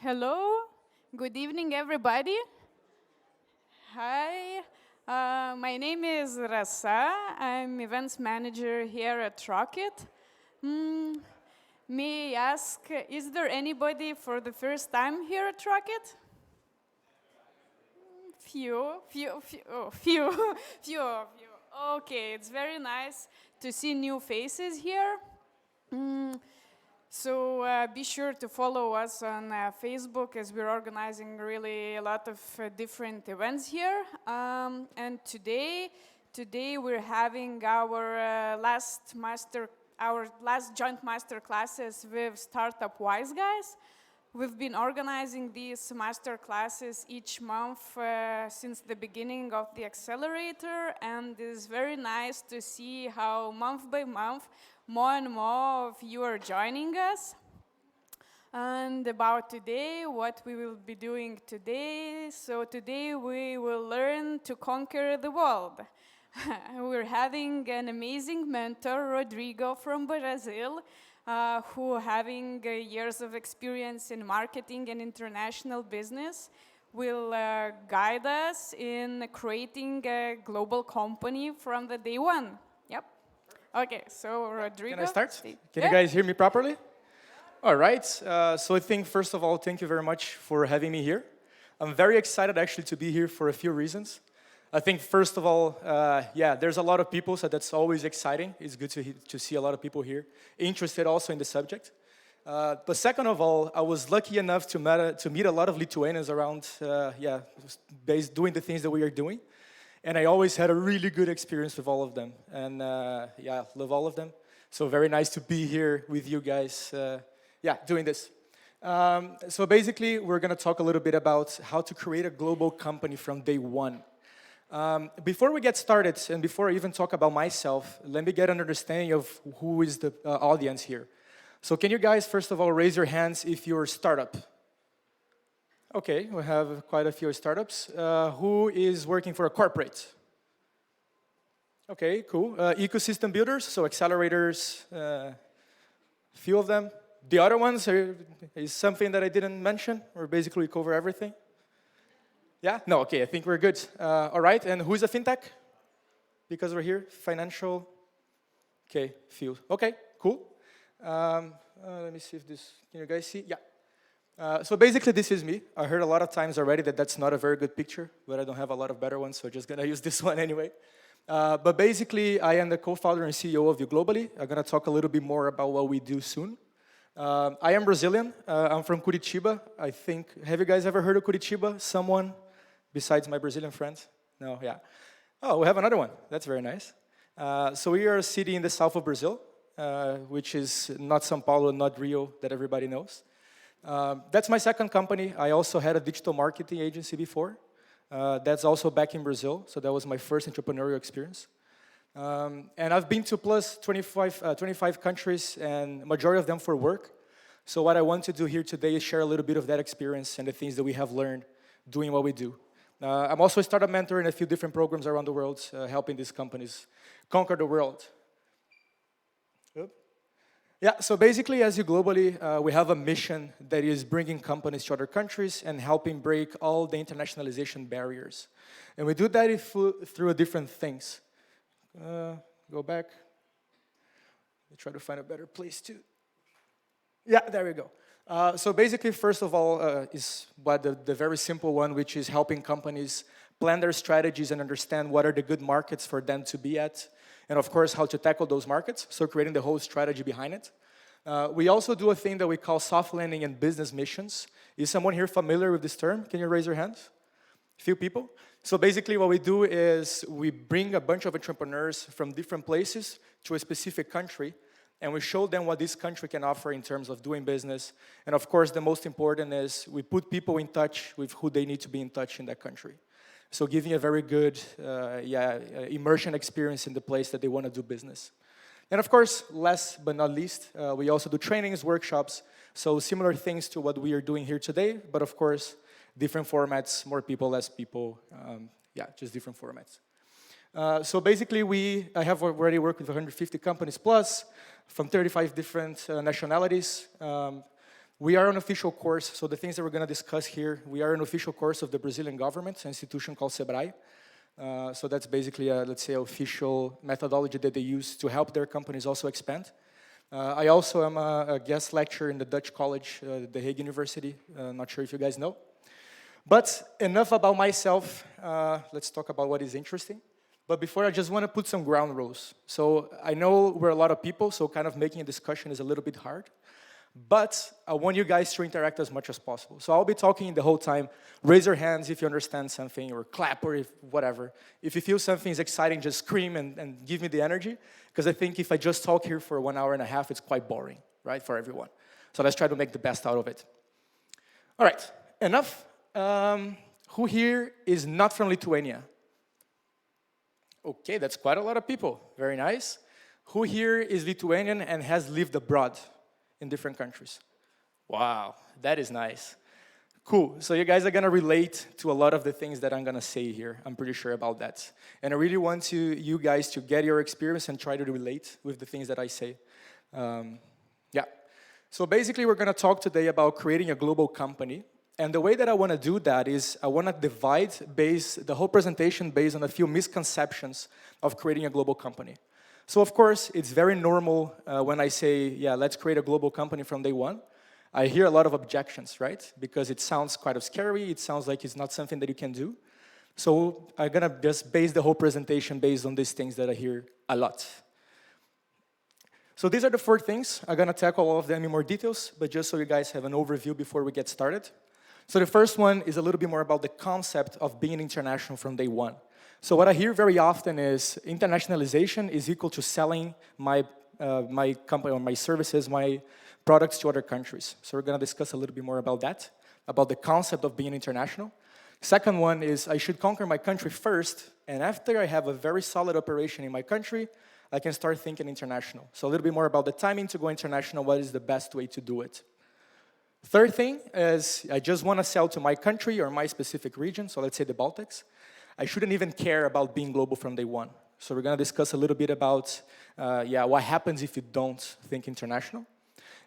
Hello, good evening, everybody. Hi, my name is Rasa. I'm events manager here at Rocket. Mm, may I ask, is there anybody for the first time here at Rocket? Few, few of you. Okay, it's very nice to see new faces here. Mm, So be sure to follow us on Facebook as we're organizing really a lot of different events here. And today we're having our last joint master classes with Startup Wise Guys. We've been organizing these master classes each month since the beginning of the accelerator, and it's very nice to see how month by month more and more of you are joining us. And about today, what we will be doing today. So today we will learn to conquer the world. We're having an amazing mentor, Rodrigo from Brazil, who having years of experience in marketing and international business will guide us in creating a global company from the day one. Yep. Okay, so Rodrigo. Can I start? Can you guys hear me properly? All right. So I think, first of all, thank you very much for having me here. I'm very excited actually to be here for a few reasons. I think, first of all, there's a lot of people, so that's always exciting. It's good to see a lot of people here, interested also in the subject. But second of all, I was lucky enough to meet a lot of Lithuanians around, doing the things that we are doing. And I always had a really good experience with all of them. And love all of them. So very nice to be here with you guys, doing this. So basically, we're going to talk a little bit about how to create a global company from day one. Before we get started, and before I even talk about myself, let me get an understanding of who is the audience here. So can you guys, first of all, raise your hands if you're a startup? Okay, we have quite a few startups. Who is working for a corporate? Okay, cool. Ecosystem builders, so accelerators, few of them. The other ones is something that I didn't mention, or basically cover everything. Yeah? No, okay, I think we're good. All right, and who's a fintech? Because we're here, financial. Okay, few. Okay, cool. Let me see if this, can you guys see? Yeah. So basically, this is me. I heard a lot of times already that that's not a very good picture, but I don't have a lot of better ones, so I'm just gonna use this one anyway. But basically, I am the co-founder and CEO of uGlobally. I'm gonna talk a little bit more about what we do soon. I am Brazilian. I'm from Curitiba. I think, have you guys ever heard of Curitiba? Someone besides my Brazilian friends? No, yeah. Oh, we have another one. That's very nice. So we are a city in the south of Brazil, which is not São Paulo, not Rio, that everybody knows. That's my second company. I also had a digital marketing agency before. That's also back in Brazil, so that was my first entrepreneurial experience. And I've been to plus 25 countries, and majority of them for work. So what I want to do here today is share a little bit of that experience and the things that we have learned doing what we do. I'm also a startup mentor in a few different programs around the world, helping these companies conquer the world. Yeah, so basically, as uGlobally, we have a mission that is bringing companies to other countries and helping break all the internationalization barriers. And we do that through different things. Go back. Let me try to find a better place to. Yeah, there we go. So basically, first of all, is the very simple one, which is helping companies plan their strategies and understand what are the good markets for them to be at, and of course, how to tackle those markets, so creating the whole strategy behind it. We also do a thing that we call soft landing and business missions. Is someone here familiar with this term? Can you raise your hands? A few people? So basically what we do is we bring a bunch of entrepreneurs from different places to a specific country, and we show them what this country can offer in terms of doing business. And of course, the most important is we put people in touch with who they need to be in touch in that country. So giving a very good immersion experience in the place that they want to do business. And of course, last but not least, we also do trainings, workshops, so similar things to what we are doing here today, but of course, different formats, more people, less people, just different formats. So basically, I have already worked with 150 companies plus, from 35 different nationalities. We are an official course, so the things that we're going to discuss here, we are an official course of the Brazilian government, an institution called Sebrae. So that's basically, let's say, official methodology that they use to help their companies also expand. I also am a guest lecturer in the Dutch college, the Hague University. Not sure if you guys know. But enough about myself. Let's talk about what is interesting. But before, I just want to put some ground rules. So I know we're a lot of people, so kind of making a discussion is a little bit hard. But I want you guys to interact as much as possible. So I'll be talking the whole time. Raise your hands if you understand something, or clap, or if whatever. If you feel something is exciting, just scream and give me the energy. Because I think if I just talk here for 1 hour and a half, it's quite boring, right, for everyone. So let's try to make the best out of it. All right, enough. Who here is not from Lithuania? Okay, that's quite a lot of people. Very nice. Who here is Lithuanian and has lived abroad in different countries? Wow, that is nice. Cool, so you guys are gonna relate to a lot of the things that I'm gonna say here. I'm pretty sure about that. And I really want you guys to get your experience and try to relate with the things that I say. Yeah, so basically we're gonna talk today about creating a global company. And the way that I wanna do that is I wanna divide the whole presentation based on a few misconceptions of creating a global company. So of course, it's very normal when I say, yeah, let's create a global company from day one. I hear a lot of objections, right? Because it sounds quite scary. It sounds like it's not something that you can do. So I'm gonna just base the whole presentation based on these things that I hear a lot. So these are the 4 things. I'm gonna tackle all of them in more details, but just so you guys have an overview before we get started. So the first one is a little bit more about the concept of being international from day one. So what I hear very often is internationalization is equal to selling my company or my services, my products to other countries. So we're going to discuss a little bit more about that, about the concept of being international. Second one is I should conquer my country first, and after I have a very solid operation in my country, I can start thinking international. So a little bit more about the timing to go international, what is the best way to do it. Third thing is I just want to sell to my country or my specific region, so let's say the Baltics. I shouldn't even care about being global from day one. So we're going to discuss a little bit about what happens if you don't think international.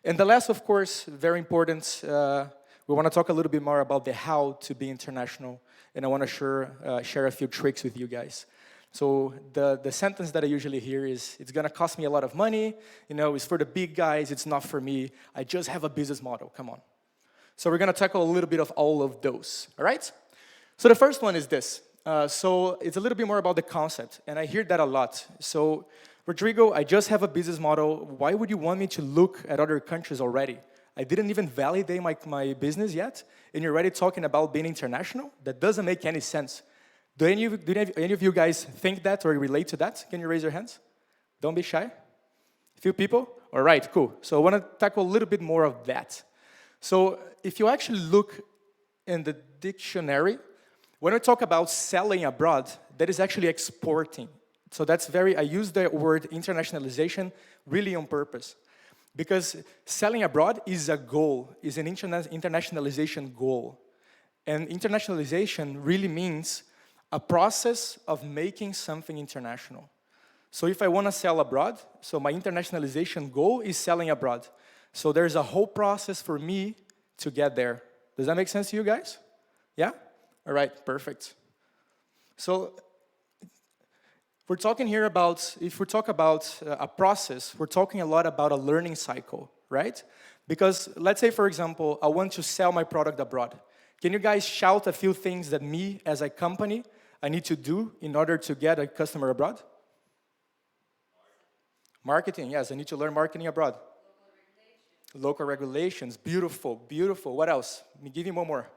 And the last, of course, very important, we want to talk a little bit more about the how to be international, and I want to share a few tricks with you guys. So the sentence that I usually hear is, it's going to cost me a lot of money, it's for the big guys, it's not for me, I just have a business model, come on. So we're going to tackle a little bit of all of those, all right? So the first one is this. So it's a little bit more about the concept, and I hear that a lot. So, Rodrigo, I just have a business model. Why would you want me to look at other countries already? I didn't even validate my business yet, and you're already talking about being international? That doesn't make any sense. Do any of you guys think that or relate to that? Can you raise your hands? Don't be shy. A few people? All right, cool. So I want to tackle a little bit more of that. So if you actually look in the dictionary, when we talk about selling abroad, that is actually exporting. So I use the word internationalization really on purpose. Because selling abroad is a goal, is an internationalization goal. And internationalization really means a process of making something international. So if I want to sell abroad, so my internationalization goal is selling abroad. So there's a whole process for me to get there. Does that make sense to you guys? Yeah? All right, perfect. So we're talking here about, if we talk about a process, we're talking a lot about a learning cycle, right? Because let's say, for example, I want to sell my product abroad. Can you guys shout a few things that me, as a company, I need to do in order to get a customer abroad? Marketing, yes, I need to learn marketing abroad. Local regulations, beautiful, beautiful. What else? Give me one more.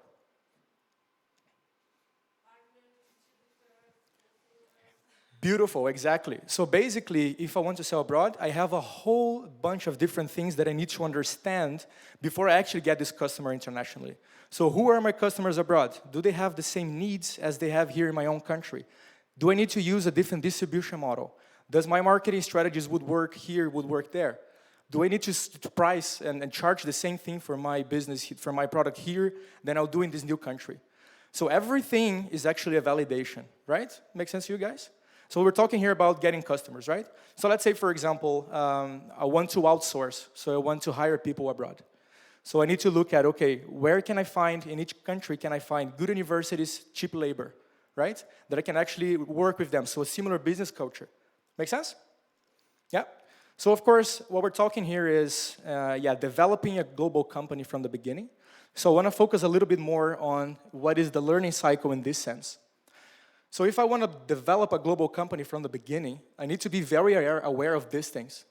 Beautiful, exactly. So basically, if I want to sell abroad, I have a whole bunch of different things that I need to understand before I actually get this customer internationally. So who are my customers abroad? Do they have the same needs as they have here in my own country? Do I need to use a different distribution model? Does my marketing strategies would work here, would work there? Do I need to price and charge the same thing for my business, for my product here, than I'll do in this new country? So everything is actually a validation, right? Make sense to you guys? So we're talking here about getting customers, right? So let's say, for example, I want to outsource, so I want to hire people abroad. So I need to look at, okay, where can I find, in each country, can I find good universities, cheap labor, right? That I can actually work with them. So a similar business culture. Make sense? Yeah. So of course, what we're talking here is, developing a global company from the beginning. So I want to focus a little bit more on what is the learning cycle in this sense. So if I want to develop a global company from the beginning, I need to be very aware of these things.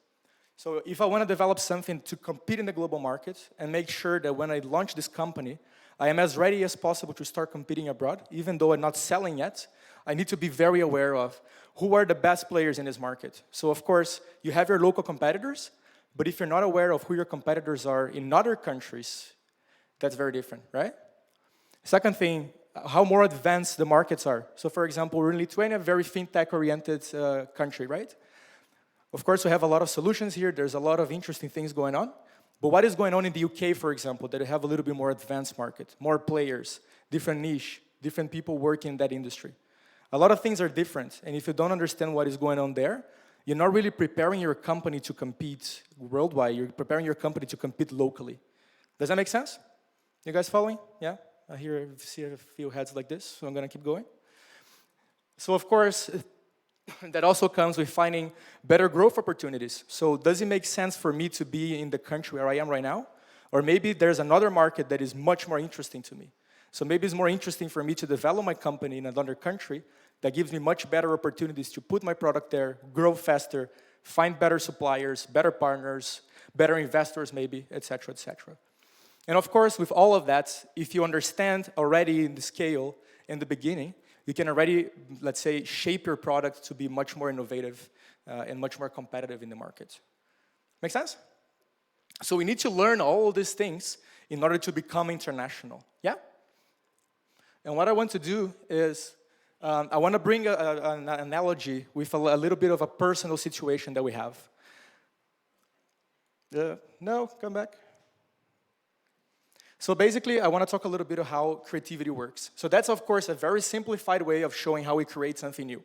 So if I want to develop something to compete in the global market and make sure that when I launch this company, I am as ready as possible to start competing abroad, even though I'm not selling yet, I need to be very aware of who are the best players in this market. So of course, you have your local competitors, but if you're not aware of who your competitors are in other countries, that's very different, right? Second thing, how more advanced the markets are. So for example, we're in Lithuania, a very fintech-oriented country, right? Of course, we have a lot of solutions here. There's a lot of interesting things going on. But what is going on in the UK, for example, that have a little bit more advanced market, more players, different niche, different people working in that industry. A lot of things are different. And if you don't understand what is going on there, you're not really preparing your company to compete worldwide. You're preparing your company to compete locally. Does that make sense? You guys following? Yeah? I see a few heads like this, so I'm going to keep going. So, of course, that also comes with finding better growth opportunities. So does it make sense for me to be in the country where I am right now? Or maybe there's another market that is much more interesting to me. So maybe it's more interesting for me to develop my company in another country that gives me much better opportunities to put my product there, grow faster, find better suppliers, better partners, better investors maybe, etc., etc. And of course, with all of that, if you understand already in the scale in the beginning, you can already, let's say, shape your product to be much more innovative and much more competitive in the market. Make sense? So we need to learn all these things in order to become international. Yeah? And what I want to do is, I want to bring an analogy with a little bit of a personal situation that we have. No, come back. So basically, I want to talk a little bit of how creativity works. So that's, of course, a very simplified way of showing how we create something new.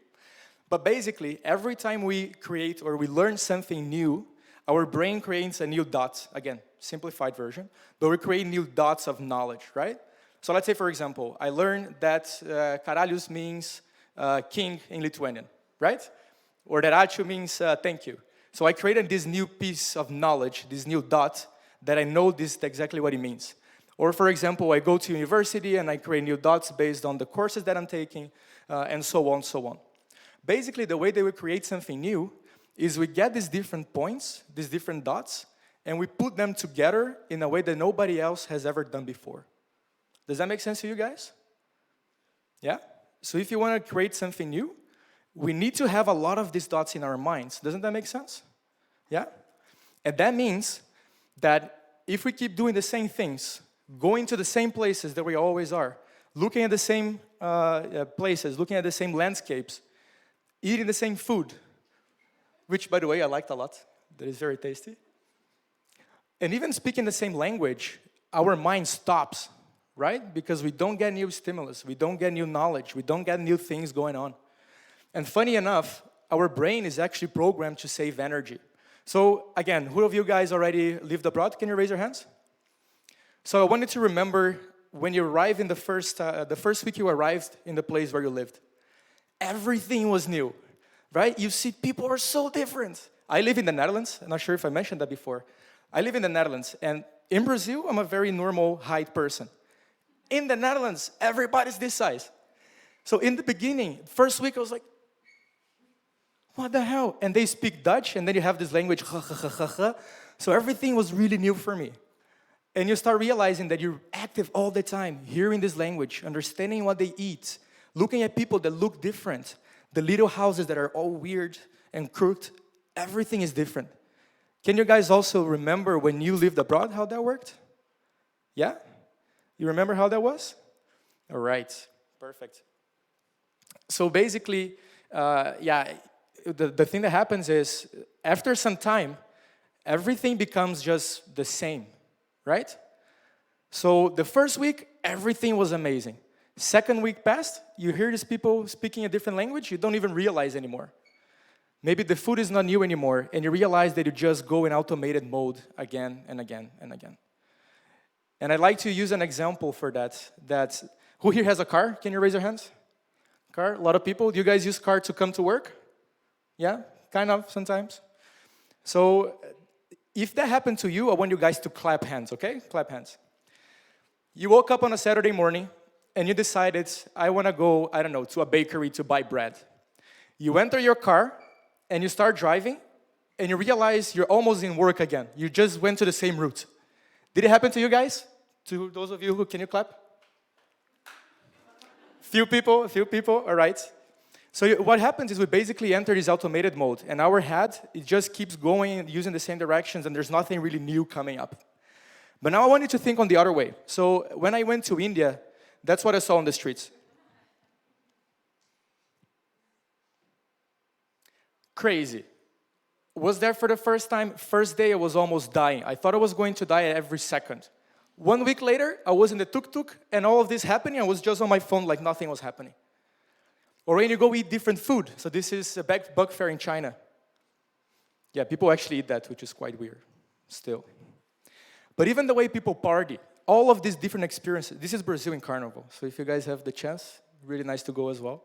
But basically, every time we create or we learn something new, our brain creates a new dot. Again, simplified version. But we create new dots of knowledge, right? So let's say, for example, I learned that caralhos means king in Lithuanian, right? Or that ačiū means thank you. So I created this new piece of knowledge, this new dot, that I know this is exactly what it means. Or for example, I go to university and I create new dots based on the courses that I'm taking, and so on, so on. Basically, the way that we create something new is we get these different points, these different dots, and we put them together in a way that nobody else has ever done before. Does that make sense to you guys? Yeah? So if you want to create something new, we need to have a lot of these dots in our minds. Doesn't that make sense? Yeah? And that means that if we keep doing the same things, going to the same places that we always are, looking at the same places, looking at the same landscapes, eating the same food, which, by the way, I liked a lot. That is very tasty. And even speaking the same language, our mind stops, right? Because we don't get new stimulus, we don't get new knowledge, we don't get new things going on. And funny enough, our brain is actually programmed to save energy. So again, who of you guys already lived abroad? Can you raise your hands? So I wanted to remember when you arrived in the first week you arrived in the place where you lived. Everything was new, right? You see people are so different. I live in the Netherlands. I'm not sure if I mentioned that before. I live in the Netherlands, and in Brazil, I'm a very normal height person. In the Netherlands, everybody's this size. So in the beginning, first week, I was like, what the hell? And they speak Dutch, and then you have this language, so everything was really new for me. And you start realizing that you're active all the time, hearing this language, understanding what they eat, looking at people that look different, the little houses that are all weird and crooked, everything is different. Can you guys also remember when you lived abroad, how that worked? Yeah? You remember how that was? All right, perfect. So basically, the thing that happens is, after some time, everything becomes just the same, right? So the first week, everything was amazing. Second week passed, you hear these people speaking a different language, you don't even realize anymore. Maybe the food is not new anymore, and you realize that you just go in automated mode again and again and again. And I'd like to use an example for that. Who here has a car? Can you raise your hands? Car? A lot of people. Do you guys use car to come to work? Yeah, kind of sometimes. So if that happened to you, I want you guys to clap hands, okay? Clap hands. You woke up on a Saturday morning and you decided, I want to go, I don't know, to a bakery to buy bread. You enter your car and you start driving and you realize you're almost in work again. You just went to the same route. Did it happen to you guys? To those of you who, can you clap? Few people, all right. So what happens is we basically enter this automated mode, and our head, it just keeps going using the same directions, and there's nothing really new coming up. But now I want you to think on the other way. So when I went to India, that's what I saw on the streets. Crazy. Was there for the first time. First day, I was almost dying. I thought I was going to die every second. 1 week later, I was in the tuk-tuk, and all of this happening, I was just on my phone like nothing was happening. Or when you go eat different food. So this is a bug fair in China. Yeah, people actually eat that, which is quite weird still. But even the way people party, all of these different experiences. This is Brazil in Carnival. So if you guys have the chance, really nice to go as well.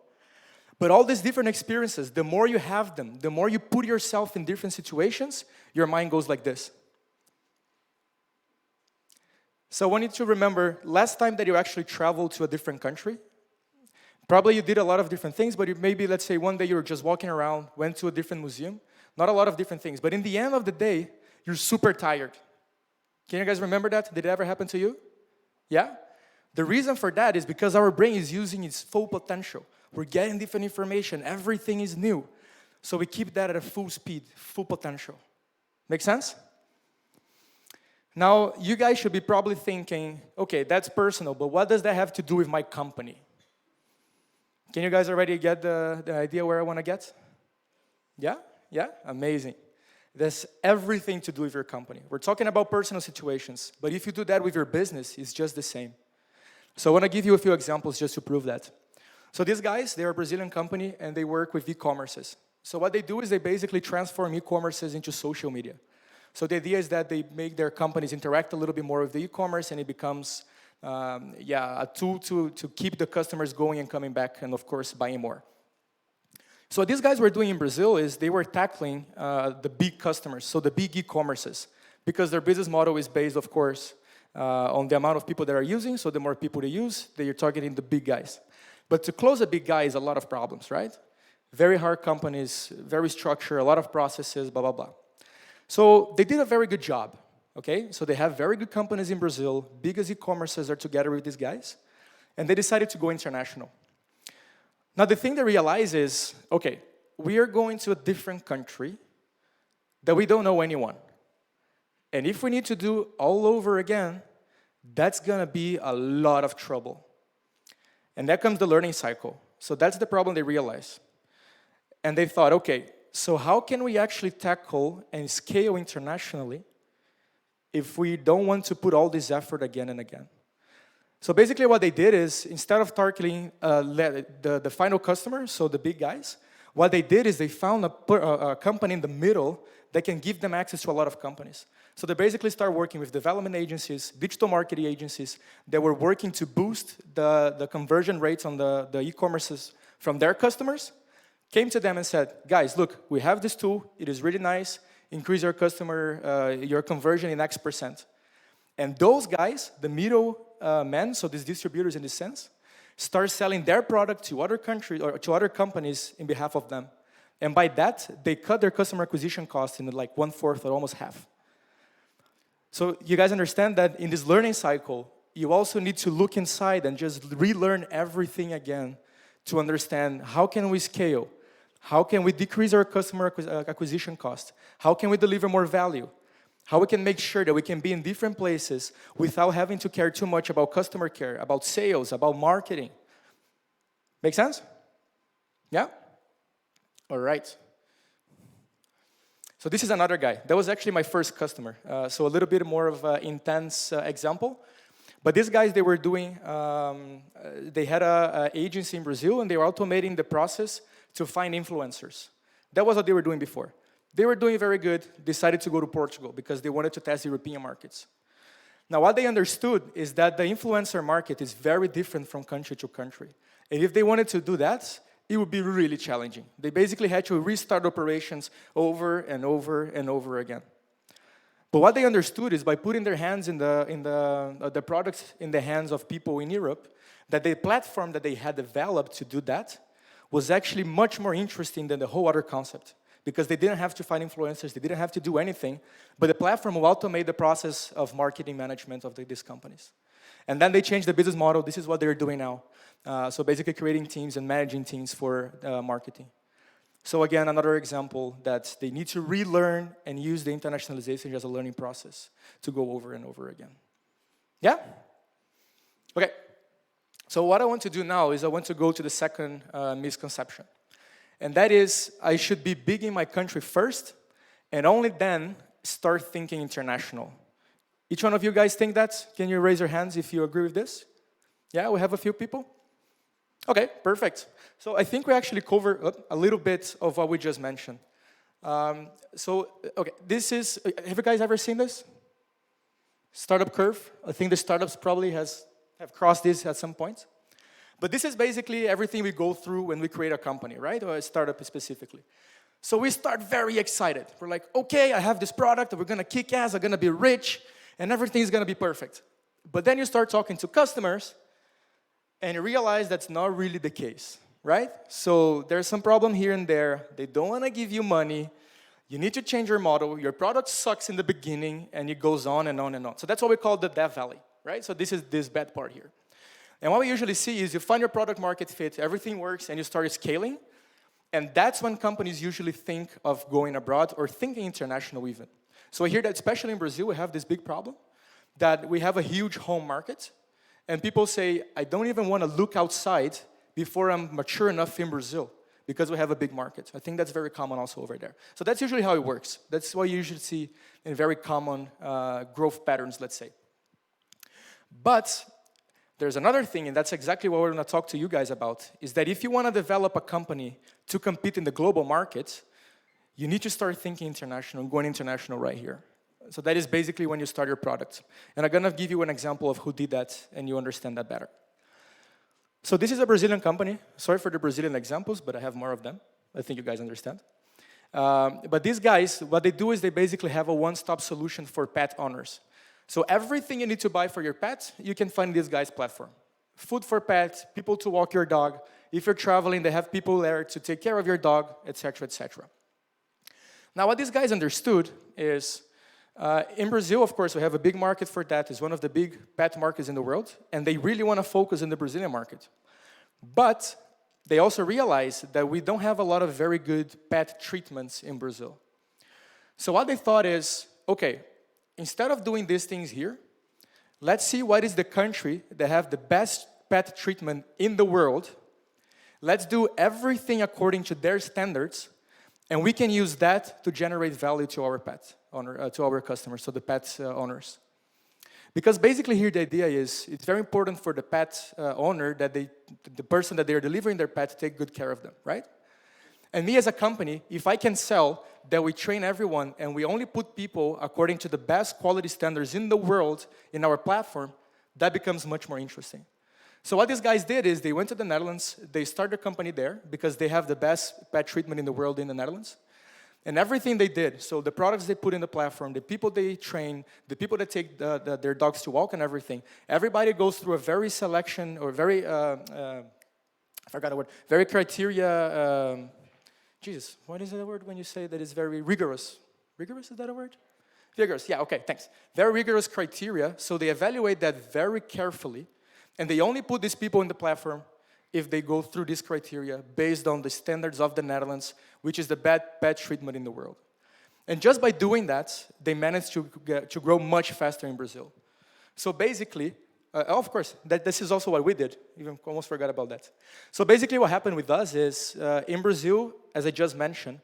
But all these different experiences, the more you have them, the more you put yourself in different situations, your mind goes like this. So I want you to remember, last time that you actually traveled to a different country, probably you did a lot of different things, but maybe, let's say, one day you were just walking around, went to a different museum. Not a lot of different things. But in the end of the day, you're super tired. Can you guys remember that? Did it ever happen to you? Yeah? The reason for that is because our brain is using its full potential. We're getting different information. Everything is new. So we keep that at a full speed, full potential. Make sense? Now, you guys should be probably thinking, okay, that's personal, but what does that have to do with my company? Can you guys already get the idea where I want to get? Yeah? Yeah? Amazing. There's everything to do with your company. We're talking about personal situations, but if you do that with your business, it's just the same. So I want to give you a few examples just to prove that. So these guys, they're a Brazilian company, and they work with e-commerces. So what they do is they basically transform e-commerces into social media. So the idea is that they make their companies interact a little bit more with the e-commerce, and it becomes a tool to keep the customers going and coming back, and of course, buying more. So what these guys were doing in Brazil is they were tackling the big customers, so the big e-commerces, because their business model is based, of course, on the amount of people that are using. So the more people they use, they are targeting the big guys. But to close a big guy is a lot of problems, right? Very hard companies, very structured, a lot of processes, blah, blah, blah. So they did a very good job, okay? So they have very good companies in Brazil, biggest e-commerces are together with these guys, and they decided to go international. Now the thing they realize is, okay, we are going to a different country that we don't know anyone. And if we need to do all over again, that's gonna be a lot of trouble. And that comes the learning cycle. So that's the problem they realize. And they thought, okay, so how can we actually tackle and scale internationally if we don't want to put all this effort again and again? So basically what they did is, instead of targeting the final customer, so the big guys, what they did is they found a company in the middle that can give them access to a lot of companies. So they basically start working with development agencies, digital marketing agencies that were working to boost the conversion rates on the e-commerces from their customers, came to them and said, guys, look, we have this tool, it is really nice, increase your your conversion in X%. And those guys, the middle men, so these distributors in this sense, start selling their product to other countries or to other companies in behalf of them. And by that, they cut their customer acquisition costs in like 1/4 or almost half. So you guys understand that in this learning cycle, you also need to look inside and just relearn everything again to understand how can we scale, how can we decrease our customer acquisition cost, how can we deliver more value, how we can make sure that we can be in different places without having to care too much about customer care, about sales, about marketing. Make sense? Yeah? All right. So this is another guy. That was actually my first customer. So a little bit more of an intense example. But these guys, they were doing, they had an agency in Brazil, and they were automating the process to find influencers. That was what they were doing before. They were doing very good, decided to go to Portugal because they wanted to test European markets. Now, what they understood is that the influencer market is very different from country to country. And if they wanted to do that, it would be really challenging. They basically had to restart operations over and over and over again. But what they understood is by putting their hands in the products in the hands of people in Europe, that the platform that they had developed to do that was actually much more interesting than the whole other concept. Because they didn't have to find influencers, they didn't have to do anything, but the platform will automate the process of marketing management of these companies. And then they changed the business model. This is what they're doing now. So basically creating teams and managing teams for marketing. So again, another example that they need to relearn and use the internationalization as a learning process to go over and over again. Yeah? Okay. So what I want to do now is I want to go to the second misconception. And that is, I should be big in my country first, and only then start thinking international. Each one of you guys think that? Can you raise your hands if you agree with this? Yeah, we have a few people? Okay, perfect. So I think we actually cover a little bit of what we just mentioned. Okay, this is, have you guys ever seen this? Startup curve. I think the startups probably have crossed this at some point. But this is basically everything we go through when we create a company, right? Or a startup specifically. So we start very excited. We're like, okay, I have this product, we're gonna kick ass, I'm gonna be rich, and everything's gonna be perfect. But then you start talking to customers, and you realize that's not really the case, right? So there's some problem here and there. They don't wanna give you money. You need to change your model. Your product sucks in the beginning, and it goes on and on and on. So that's what we call the dev valley, right? So this is this bad part here. And what we usually see is you find your product market fit, everything works, and you start scaling. And that's when companies usually think of going abroad or thinking international even. So I hear that especially in Brazil, we have this big problem that we have a huge home market. And people say, I don't even want to look outside before I'm mature enough in Brazil because we have a big market. I think that's very common also over there. So that's usually how it works. That's what you usually see in very common growth patterns, let's say. But there's another thing, and that's exactly what we're going to talk to you guys about, is that if you want to develop a company to compete in the global market, you need to start thinking international and going international right here. So that is basically when you start your product. And I'm going to give you an example of who did that, and you understand that better. So this is a Brazilian company. Sorry for the Brazilian examples, but I have more of them. I think you guys understand. But these guys, what they do is they basically have a one-stop solution for pet owners. So everything you need to buy for your pet, you can find this guy's platform. Food for pets, people to walk your dog. If you're traveling, they have people there to take care of your dog, etc., etc. Now, what these guys understood is, in Brazil, of course, we have a big market for that. It's one of the big pet markets in the world, and they really want to focus on the Brazilian market. But they also realize that we don't have a lot of very good pet treatments in Brazil. So what they thought is, okay, instead of doing these things here, let's see what is the country that have the best pet treatment in the world. Let's do everything according to their standards, and we can use that to generate value to our pet owner, to our customers, so the pet owners. Because basically here the idea is, it's very important for the pet owner that the person that they are delivering their pet take good care of them, right? And me as a company, if I can sell that we train everyone and we only put people according to the best quality standards in the world in our platform, that becomes much more interesting. So what these guys did is they went to the Netherlands, they started a company there because they have the best pet treatment in the world in the Netherlands. And everything they did, so the products they put in the platform, the people they train, the people that take their dogs to walk and everything, everybody goes through a very selection or very, I forgot the word, very criteria, Jesus, what is the word when you say that it's very rigorous? Rigorous, is that a word? Vigorous, yeah, okay, thanks. Very rigorous criteria, so they evaluate that very carefully, and they only put these people in the platform if they go through this criteria based on the standards of the Netherlands, which is the best pet treatment in the world. And just by doing that, they managed to grow much faster in Brazil. So basically, of course, this is also what we did. Even almost forgot about that. So basically what happened with us is, in Brazil, as I just mentioned,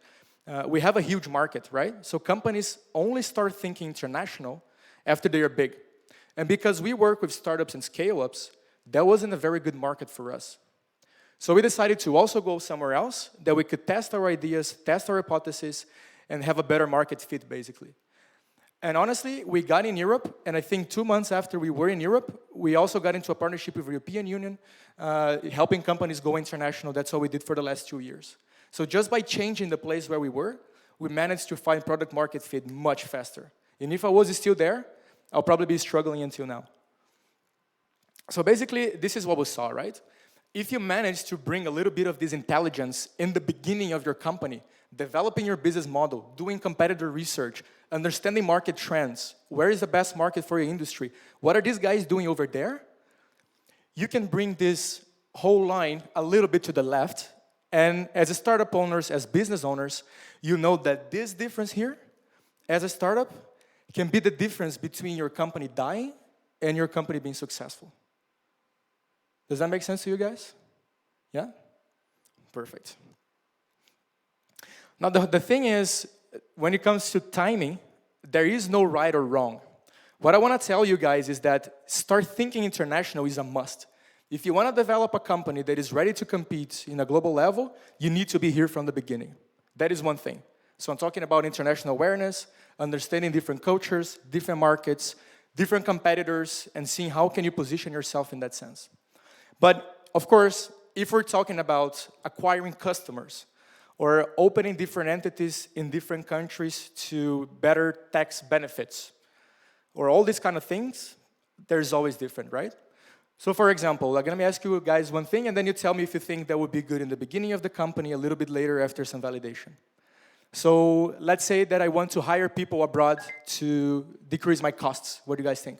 we have a huge market, right? So companies only start thinking international after they are big. And because we work with startups and scale-ups, that wasn't a very good market for us. So we decided to also go somewhere else that we could test our ideas, test our hypotheses, and have a better market fit, basically. And honestly, we got in Europe, and I think 2 months after we were in Europe, we also got into a partnership with the European Union, helping companies go international. That's what we did for the last 2 years. So just by changing the place where we were, we managed to find product market fit much faster. And if I was still there, I'll probably be struggling until now. So basically, this is what we saw, right? If you manage to bring a little bit of this intelligence in the beginning of your company, developing your business model, doing competitor research, understanding market trends, where is the best market for your industry, what are these guys doing over there, you can bring this whole line a little bit to the left, and as a startup owners, as business owners, you know that this difference here, as a startup, can be the difference between your company dying and your company being successful. Does that make sense to you guys? Yeah? Perfect. Now, the thing is, when it comes to timing, there is no right or wrong. What I want to tell you guys is that start thinking international is a must. If you want to develop a company that is ready to compete in a global level, you need to be here from the beginning. That is one thing. So I'm talking about international awareness, understanding different cultures, different markets, different competitors, and seeing how can you position yourself in that sense. But, of course, if we're talking about acquiring customers, or opening different entities in different countries to better tax benefits, or all these kind of things, there's always different, right? So for example, I'm gonna ask you guys one thing, and then you tell me if you think that would be good in the beginning of the company, a little bit later after some validation. So let's say that I want to hire people abroad to decrease my costs. What do you guys think?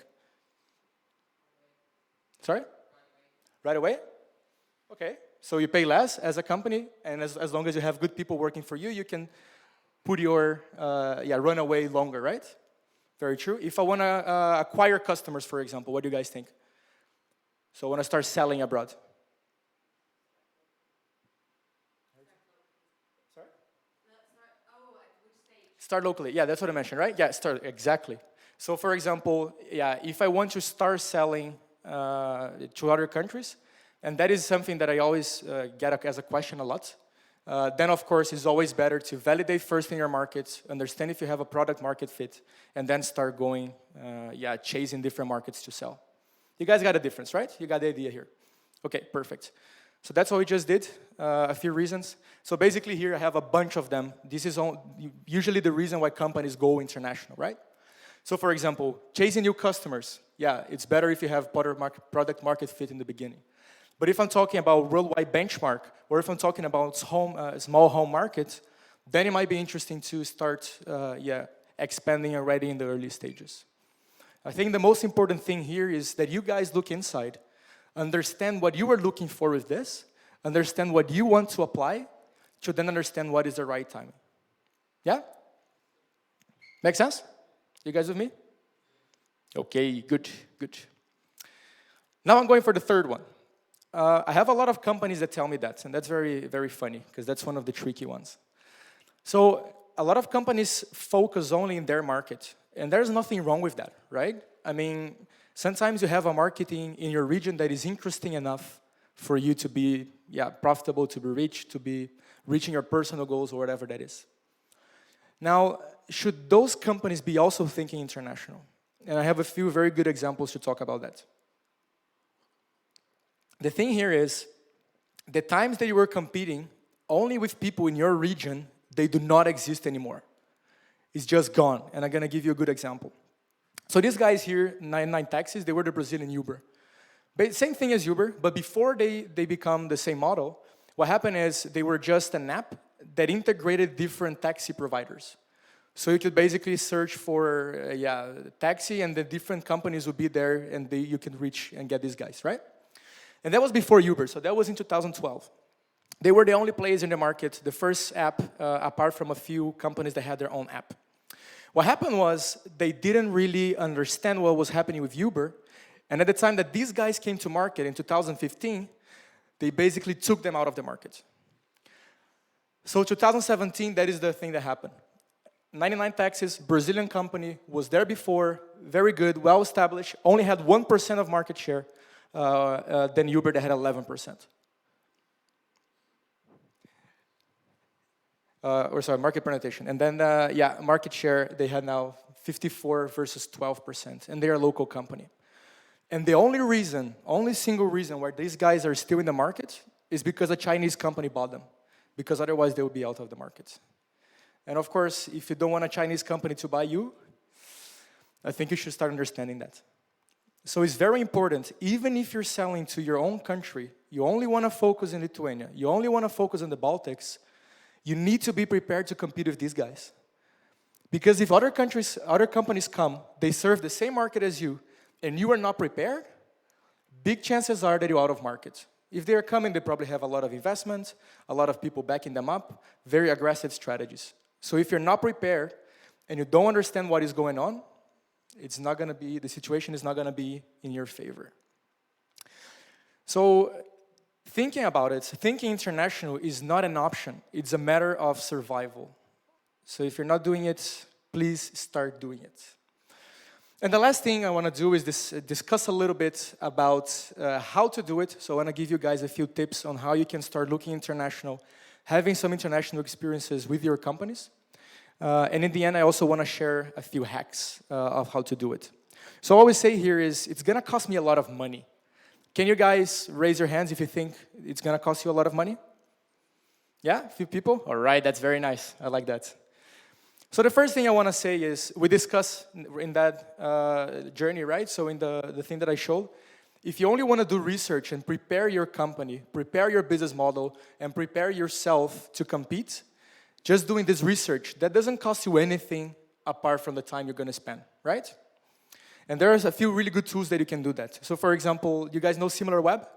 Sorry? Right away? Okay. So you pay less as a company, and as long as you have good people working for you, you can put your run away longer, right? Very true. If I want to acquire customers, for example, what do you guys think? So I want to start selling abroad. Sorry? Start locally. Yeah, that's what I mentioned, right? Yeah, start, exactly. So for example, yeah, if I want to start selling to other countries, and that is something that I always get as a question a lot. Then, of course, it's always better to validate first in your markets, understand if you have a product market fit, and then start going, chasing different markets to sell. You guys got a difference, right? You got the idea here. Okay, perfect. So that's what we just did, a few reasons. So basically here I have a bunch of them. This is usually the reason why companies go international, right? So for example, chasing new customers. Yeah, it's better if you have product market fit in the beginning. But if I'm talking about worldwide benchmark, or if I'm talking about small home markets, then it might be interesting to start expanding already in the early stages. I think the most important thing here is that you guys look inside, understand what you are looking for with this, understand what you want to apply, to then understand what is the right timing. Yeah? Make sense? You guys with me? Okay, good, good. Now I'm going for the third one. I have a lot of companies that tell me that, and that's very, very funny, because that's one of the tricky ones. So a lot of companies focus only in their market, and there's nothing wrong with that, right? I mean, sometimes you have a marketing in your region that is interesting enough for you to be profitable, to be rich, to be reaching your personal goals or whatever that is. Now, should those companies be also thinking international? And I have a few very good examples to talk about that. The thing here is, the times that you were competing only with people in your region, they do not exist anymore. It's just gone, and I'm gonna give you a good example. So these guys here, 99 Taxis, they were the Brazilian Uber. But same thing as Uber, but before they become the same model, what happened is they were just an app that integrated different taxi providers. So you could basically search for taxi, and the different companies would be there, and you can reach and get these guys, right? And that was before Uber, so that was in 2012. They were the only players in the market, the first app, apart from a few companies that had their own app. What happened was, they didn't really understand what was happening with Uber, and at the time that these guys came to market in 2015, they basically took them out of the market. So 2017, that is the thing that happened. 99 Taxis, Brazilian company, was there before, very good, well-established, only had 1% of market share, than Uber that had 11%. market penetration. And then, market share, they had now 54 versus 12%, and they're a local company. And the only single reason why these guys are still in the market is because a Chinese company bought them, because otherwise they would be out of the market. And of course, if you don't want a Chinese company to buy you, I think you should start understanding that. So it's very important, even if you're selling to your own country, you only want to focus in Lithuania, you only want to focus on the Baltics, you need to be prepared to compete with these guys. Because if other companies come, they serve the same market as you, and you are not prepared, big chances are that you're out of market. If they're coming, they probably have a lot of investment, a lot of people backing them up, very aggressive strategies. So if you're not prepared, and you don't understand what is going on, the situation is not going to be in your favor. So thinking about it, thinking international is not an option. It's a matter of survival. So if you're not doing it, please start doing it. And the last thing I want to do is discuss a little bit about how to do it. So I want to give you guys a few tips on how you can start looking international, having some international experiences with your companies. And in the end, I also want to share a few hacks of how to do it. So what we say here is, it's going to cost me a lot of money. Can you guys raise your hands if you think it's going to cost you a lot of money? Yeah, a few people? All right, that's very nice. I like that. So the first thing I want to say is, we discuss in that journey, right? So in the thing that I showed, if you only want to do research and prepare your company, prepare your business model, and prepare yourself to compete, just doing this research, that doesn't cost you anything apart from the time you're going to spend, right? And there's a few really good tools that you can do that. So for example, you guys know SimilarWeb?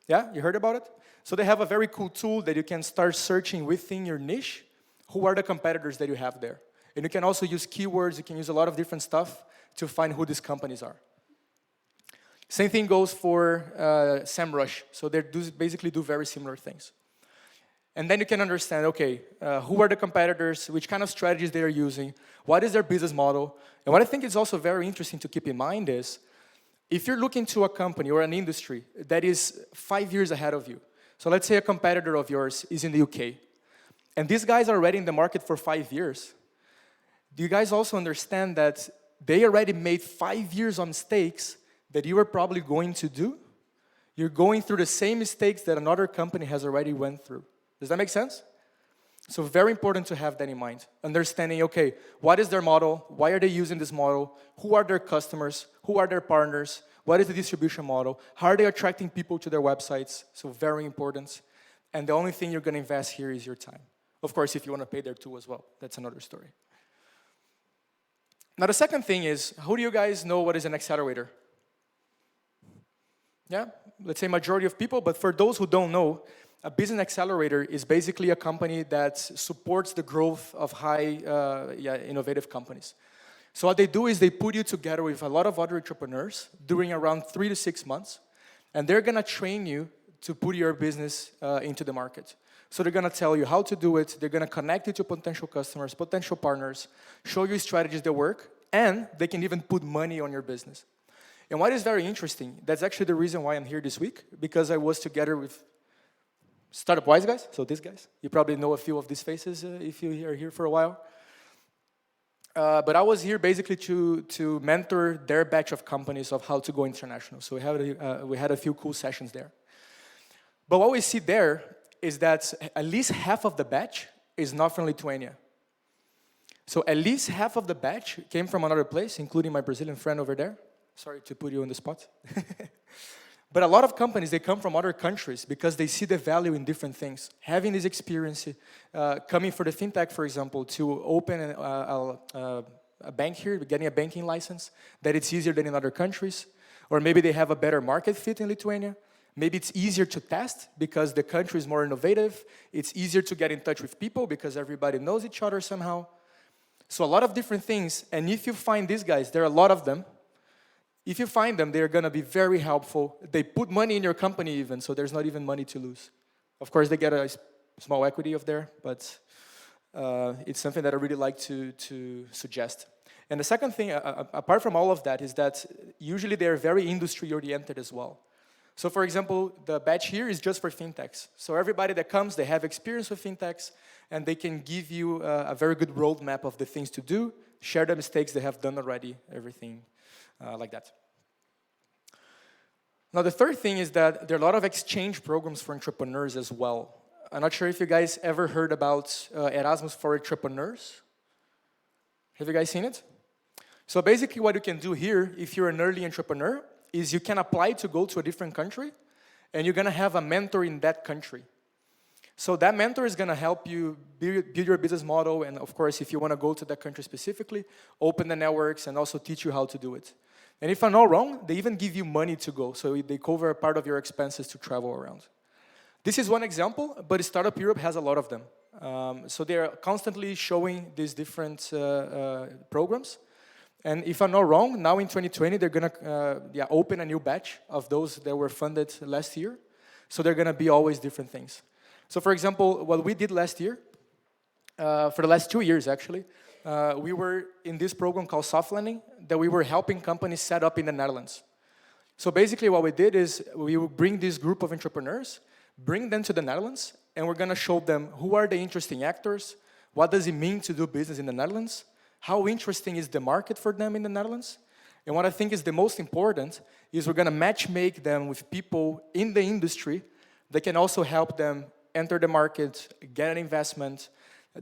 Yeah, you heard about it? So they have a very cool tool that you can start searching within your niche. Who are the competitors that you have there? And you can also use keywords, you can use a lot of different stuff to find who these companies are. Same thing goes for SEMrush. So they basically do very similar things. And then you can understand, okay, who are the competitors, which kind of strategies they are using, what is their business model. And what I think is also very interesting to keep in mind is, if you're looking to a company or an industry that is 5 years ahead of you, so let's say a competitor of yours is in the UK, and these guys are already in the market for 5 years. Do you guys also understand that they already made 5 years of mistakes that you are probably going to do? You're going through the same mistakes that another company has already went through. Does that make sense? So very important to have that in mind. Understanding, okay, what is their model? Why are they using this model? Who are their customers? Who are their partners? What is the distribution model? How are they attracting people to their websites? So very important. And the only thing you're going to invest here is your time. Of course, if you want to pay there too as well. That's another story. Now, the second thing is, who do you guys know what is an accelerator? Yeah, let's say majority of people, but for those who don't know, a business accelerator is basically a company that supports the growth of high, innovative companies. So what they do is they put you together with a lot of other entrepreneurs during around 3 to 6 months, and they're going to train you to put your business into the market. So they're going to tell you how to do it, they're going to connect you to potential customers, potential partners, show you strategies that work, and they can even put money on your business. And what is very interesting, that's actually the reason why I'm here this week, because I was together with Startup Wise guys, so these guys. You probably know a few of these faces if you are here for a while. But I was here basically to mentor their batch of companies of how to go international. So we had a few cool sessions there. But what we see there is that at least half of the batch is not from Lithuania. So at least half of the batch came from another place, including my Brazilian friend over there. Sorry to put you on the spot. But a lot of companies, they come from other countries because they see the value in different things. Having this experience, coming for the fintech, for example, to open a bank here, getting a banking license, that it's easier than in other countries. Or maybe they have a better market fit in Lithuania. Maybe it's easier to test because the country is more innovative. It's easier to get in touch with people because everybody knows each other somehow. So a lot of different things. And if you find these guys, there are a lot of them. If you find them, they're going to be very helpful. They put money in your company even, so there's not even money to lose. Of course, they get a small equity of there, but it's something that I really like to suggest. And the second thing, apart from all of that, is that usually they're very industry-oriented as well. So for example, the batch here is just for fintechs. So everybody that comes, they have experience with fintechs, and they can give you a very good roadmap of the things to do, share the mistakes they have done already, everything like that. Now, the third thing is that there are a lot of exchange programs for entrepreneurs as well. I'm not sure if you guys ever heard about Erasmus for Entrepreneurs. Have you guys seen it? So basically what you can do here, if you're an early entrepreneur, is you can apply to go to a different country, and you're gonna have a mentor in that country. So that mentor is gonna help you build your business model, and of course, if you wanna go to that country specifically, open the networks and also teach you how to do it. And if I'm not wrong, they even give you money to go, so they cover a part of your expenses to travel around. This is one example, but Startup Europe has a lot of them. So they're constantly showing these different programs. And if I'm not wrong, now in 2020, they're gonna open a new batch of those that were funded last year. So they're gonna be always different things. So for example, what we did last year, for the last 2 years actually, we were in this program called Soft Landing that we were helping companies set up in the Netherlands. So basically what we did is we would bring this group of entrepreneurs, bring them to the Netherlands, and we're gonna show them who are the interesting actors, what does it mean to do business in the Netherlands, how interesting is the market for them in the Netherlands, and what I think is the most important is we're gonna match-make them with people in the industry that can also help them enter the market, get an investment,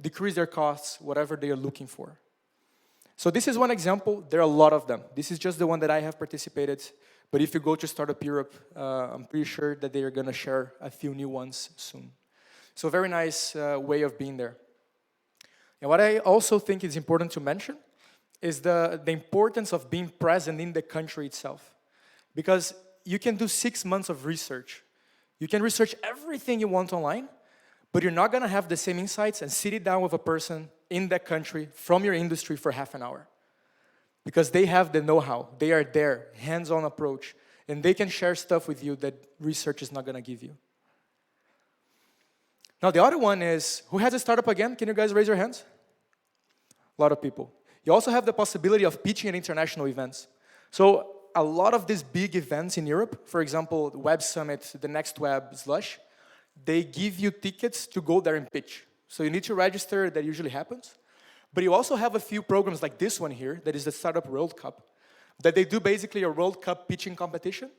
decrease their costs, whatever they are looking for. So this is one example. There are a lot of them. This is just the one that I have participated. But if you go to Startup Europe, I'm pretty sure that they are going to share a few new ones soon. So very nice way of being there. And what I also think is important to mention is the importance of being present in the country itself. Because you can do 6 months of research. You can research everything you want online, but you're not going to have the same insights and sit down with a person in that country from your industry for half an hour. Because they have the know-how, they are there, hands-on approach, and they can share stuff with you that research is not going to give you. Now the other one is, who has a startup again? Can you guys raise your hands? A lot of people. You also have the possibility of pitching at international events. So a lot of these big events in Europe, for example, the Web Summit, the Next Web, Slush, they give you tickets to go there and pitch. So you need to register, that usually happens. But you also have a few programs like this one here, that is the Startup World Cup, that they do basically a World Cup pitching competition.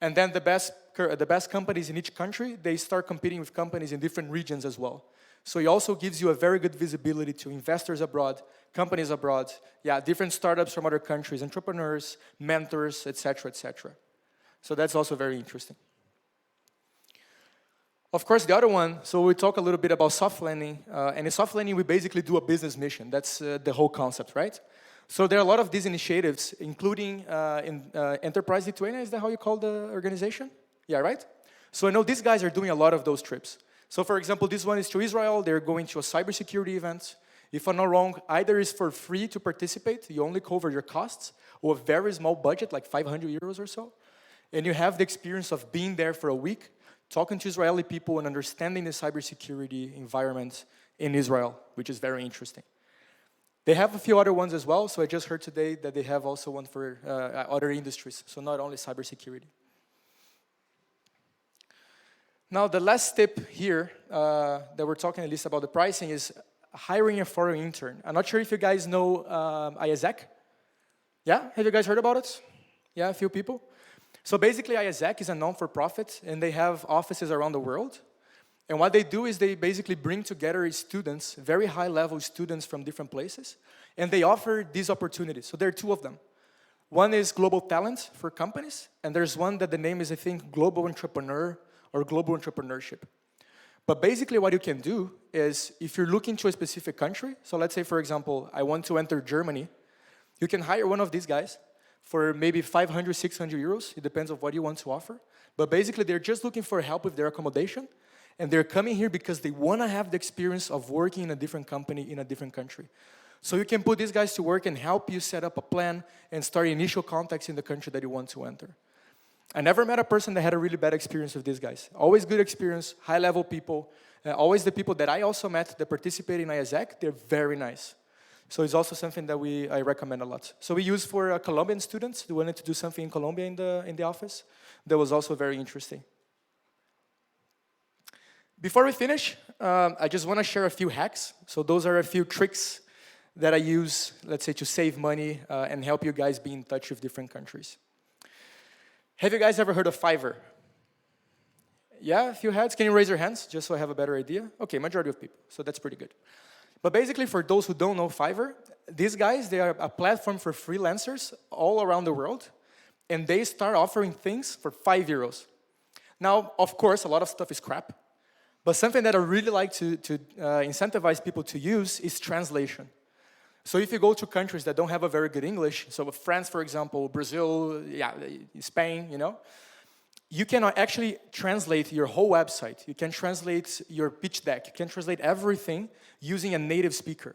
And then the best companies in each country, they start competing with companies in different regions as well. So it also gives you a very good visibility to investors abroad, companies abroad, different startups from other countries, entrepreneurs, mentors, etc., etc. So that's also very interesting. Of course, the other one, so we talk a little bit about soft landing, and in soft landing, we basically do a business mission. That's the whole concept, right? So there are a lot of these initiatives, including Enterprise Lithuania, is that how you call the organization? Yeah, right? So I know these guys are doing a lot of those trips. So for example, this one is to Israel, they're going to a cybersecurity event. If I'm not wrong, either is for free to participate, you only cover your costs, or a very small budget, like 500 euros or so. And you have the experience of being there for a week, talking to Israeli people and understanding the cybersecurity environment in Israel, which is very interesting. They have a few other ones as well, so I just heard today that they have also one for other industries, so not only cybersecurity. Now, the last tip here that we're talking at least about the pricing is hiring a foreign intern. I'm not sure if you guys know IASEC. Yeah, have you guys heard about it? Yeah, a few people. So basically, IASEC is a non-for-profit, and they have offices around the world. And what they do is they basically bring together students, very high-level students from different places, and they offer these opportunities. So there are two of them. One is Global Talent for companies, and there's one that the name is, I think, Global Entrepreneur or Global Entrepreneurship. But basically what you can do is, if you're looking to a specific country, so let's say, for example, I want to enter Germany, you can hire one of these guys for maybe 500, 600 euros. It depends on what you want to offer. But basically, they're just looking for help with their accommodation. And they're coming here because they want to have the experience of working in a different company in a different country. So you can put these guys to work and help you set up a plan and start initial contacts in the country that you want to enter. I never met a person that had a really bad experience with these guys. Always good experience, high-level people. Always the people that I also met that participate in IASEC, they're very nice. So it's also something that I recommend a lot. So we use for Colombian students who wanted to do something in Colombia in the office. That was also very interesting. Before we finish, I just want to share a few hacks. So those are a few tricks that I use, let's say, to save money and help you guys be in touch with different countries. Have you guys ever heard of Fiverr? Yeah, a few heads. Can you raise your hands, just so I have a better idea? Okay, majority of people, so that's pretty good. But basically, for those who don't know Fiverr, these guys, they are a platform for freelancers all around the world, and they start offering things for €5. Now, of course, a lot of stuff is crap, but something that I really like to incentivize people to use is translation. So if you go to countries that don't have a very good English, so France, for example, Brazil, yeah, Spain, you know, you can actually translate your whole website. You can translate your pitch deck. You can translate everything using a native speaker.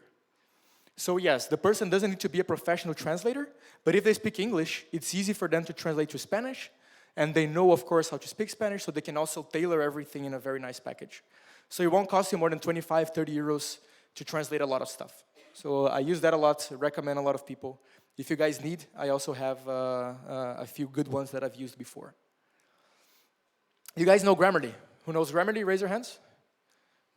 So yes, the person doesn't need to be a professional translator, but if they speak English, it's easy for them to translate to Spanish, and they know, of course, how to speak Spanish, so they can also tailor everything in a very nice package. So it won't cost you more than 25, 30 euros to translate a lot of stuff. So I use that a lot, recommend a lot of people. If you guys need, I also have a few good ones that I've used before. You guys know Grammarly? Who knows Grammarly? Raise your hands.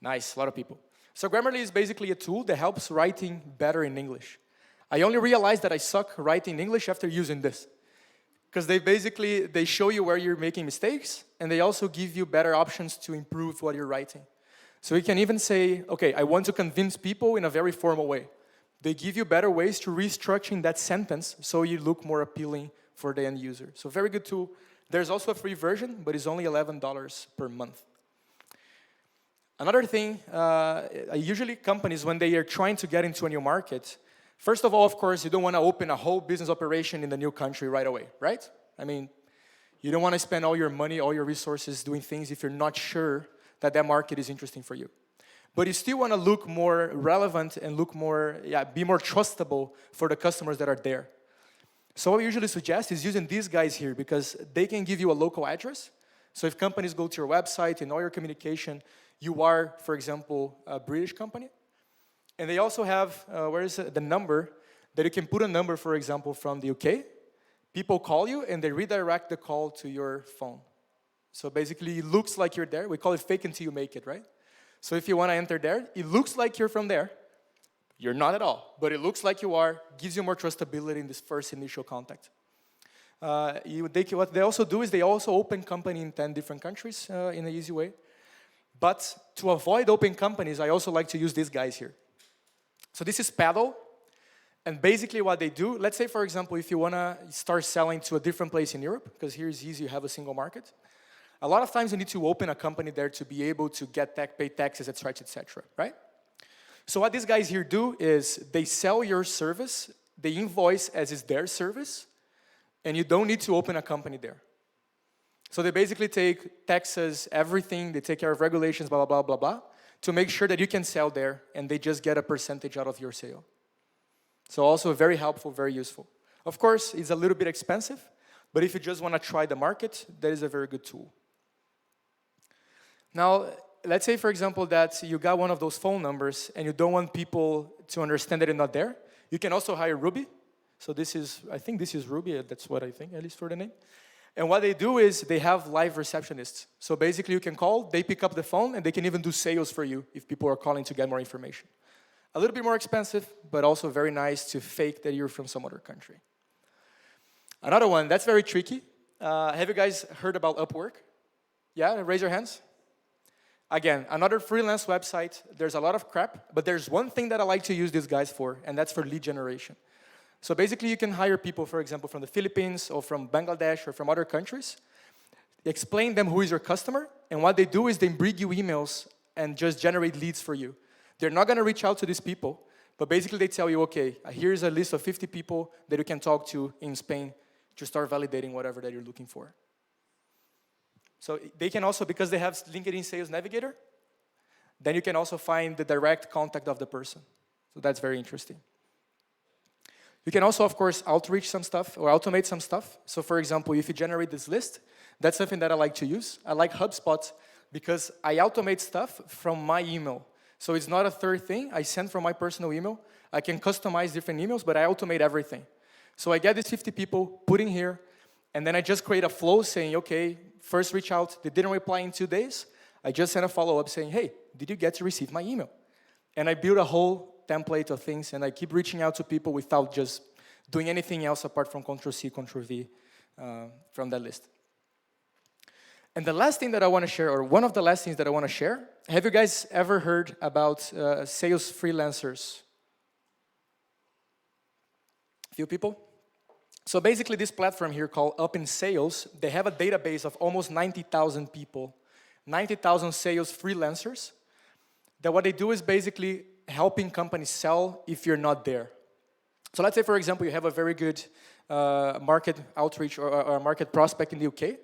Nice, a lot of people. So Grammarly is basically a tool that helps writing better in English. I only realized that I suck writing English after using this. Because they show you where you're making mistakes, and they also give you better options to improve what you're writing. So you can even say, okay, I want to convince people in a very formal way. They give you better ways to restructuring that sentence so you look more appealing for the end user. So very good tool. There's also a free version, but it's only $11 per month. Another thing, usually companies, when they are trying to get into a new market, first of all, of course, you don't want to open a whole business operation in the new country right away, right? I mean, you don't want to spend all your money, all your resources doing things if you're not sure that that market is interesting for you. But you still want to look more relevant and look more, be more trustable for the customers that are there. So what we usually suggest is using these guys here because they can give you a local address. So if companies go to your website and all your communication, you are, for example, a British company. And they also have, the number, that you can put a number, for example, from the UK. People call you and they redirect the call to your phone. So basically it looks like you're there. We call it fake until you make it, right? So if you want to enter there, it looks like you're from there. You're not at all, but it looks like you are, gives you more trustability in this first initial contact. What they also do is they also open company in 10 different countries in an easy way. But to avoid open companies, I also like to use these guys here. So this is Paddle, and basically what they do, let's say for example, if you want to start selling to a different place in Europe, because here is easy, you have a single market. A lot of times you need to open a company there to be able to get pay taxes, etc., right? So what these guys here do is they sell your service, they invoice as is their service, and you don't need to open a company there. So they basically take taxes, everything, they take care of regulations, blah, blah, blah, blah, blah, to make sure that you can sell there, and they just get a percentage out of your sale. So also very helpful, very useful. Of course, it's a little bit expensive, but if you just want to try the market, that is a very good tool. Now, let's say, for example, that you got one of those phone numbers and you don't want people to understand that you're not there. You can also hire Ruby. So I think this is Ruby, that's what I think, at least for the name. And what they do is they have live receptionists. So basically you can call, they pick up the phone, and they can even do sales for you if people are calling to get more information. A little bit more expensive, but also very nice to fake that you're from some other country. Another one, that's very tricky. Have you guys heard about Upwork? Yeah, raise your hands. Again, another freelance website. There's a lot of crap, but there's one thing that I like to use these guys for, and that's for lead generation. So basically, you can hire people, for example, from the Philippines or from Bangladesh or from other countries. Explain them who is your customer, and what they do is they bring you emails and just generate leads for you. They're not going to reach out to these people, but basically they tell you, okay, here's a list of 50 people that you can talk to in Spain to start validating whatever that you're looking for. So they can also, because they have LinkedIn Sales Navigator, then you can also find the direct contact of the person. So that's very interesting. You can also, of course, outreach some stuff or automate some stuff. So for example, if you generate this list, that's something that I like to use. I like HubSpot because I automate stuff from my email. So it's not a third thing. I send from my personal email. I can customize different emails, but I automate everything. So I get these 50 people, put in here, and then I just create a flow saying, okay, first reach out, they didn't reply in 2 days. I just sent a follow-up saying, hey, did you get to receive my email? And I built a whole template of things, and I keep reaching out to people without just doing anything else apart from Ctrl-C, Ctrl-V from that list. And the last thing that I want to share, or one of the last things that I want to share, have you guys ever heard about sales freelancers? Few people? So basically this platform here called Up in Sales, they have a database of almost 90,000 people, 90,000 sales freelancers, that what they do is basically helping companies sell if you're not there. So let's say, for example, you have a very good market outreach or market prospect in the UK.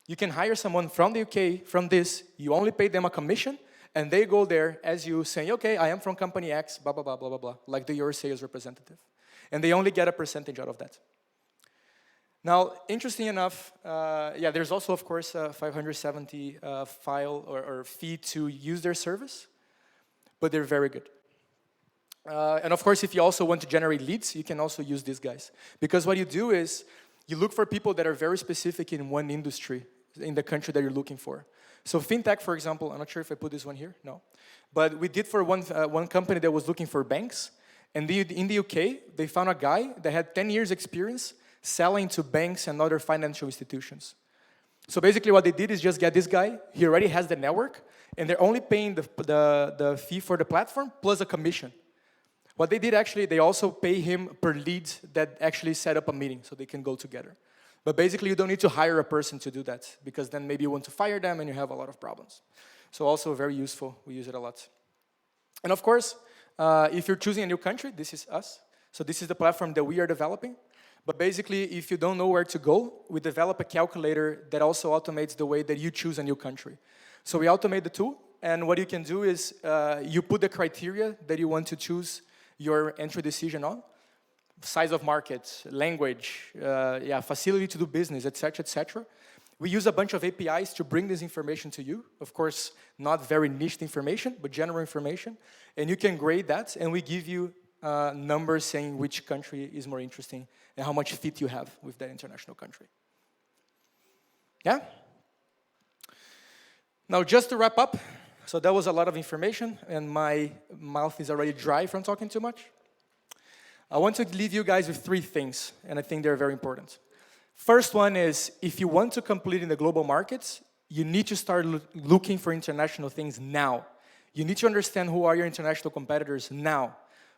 You can hire someone from the UK, from this, you only pay them a commission, and they go there as you saying, okay, I am from company X, blah, blah, blah, blah, blah, blah, like your sales representative. And they only get a percentage out of that. Now, interesting enough, yeah, there's also, of course, a 570 file or fee to use their service, but they're very good. And of course, if you also want to generate leads, you can also use these guys. Because what you do is, you look for people that are very specific in one industry, in the country that you're looking for. So fintech, for example, I'm not sure if I put this one here, no. But we did for one company that was looking for banks. And in the UK, they found a guy that had 10 years experience selling to banks and other financial institutions. So basically what they did is just get this guy, he already has the network, and they're only paying the fee for the platform plus a commission. What they did actually, they also pay him per lead that actually set up a meeting so they can go together. But basically you don't need to hire a person to do that because then maybe you want to fire them and you have a lot of problems. So also very useful, we use it a lot. And of course, if you're choosing a new country, this is us. So this is the platform that we are developing. But basically, if you don't know where to go, we develop a calculator that also automates the way that you choose a new country. So we automate the tool, and what you can do is you put the criteria that you want to choose your entry decision on, size of market, language, facility to do business, etc., etc. We use a bunch of APIs to bring this information to you. Of course, not very niched information, but general information. And you can grade that, and we give you numbers saying which country is more interesting and how much fit you have with that international country. Yeah? Now, just to wrap up, so that was a lot of information, and my mouth is already dry from talking too much. I want to leave you guys with 3 things, and I think they're very important. First one is, if you want to compete in the global markets, you need to start looking for international things now. You need to understand who are your international competitors now.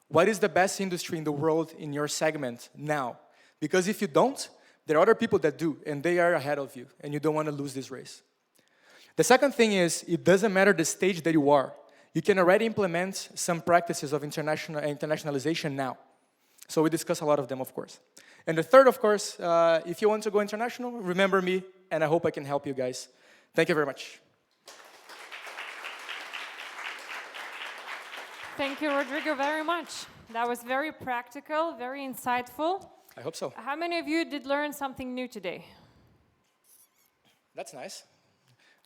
What is the best industry in the world in your segment now? Because if you don't, there are other people that do, and they are ahead of you, and you don't want to lose this race. The second thing is, it doesn't matter the stage that you are. You can already implement some practices of internationalization now. So we discuss a lot of them, of course. And the third, of course, if you want to go international, remember me, and I hope I can help you guys. Thank you very much. Thank you, Rodrigo, very much. That was very practical, very insightful. I hope so. How many of you did learn something new today? That's nice.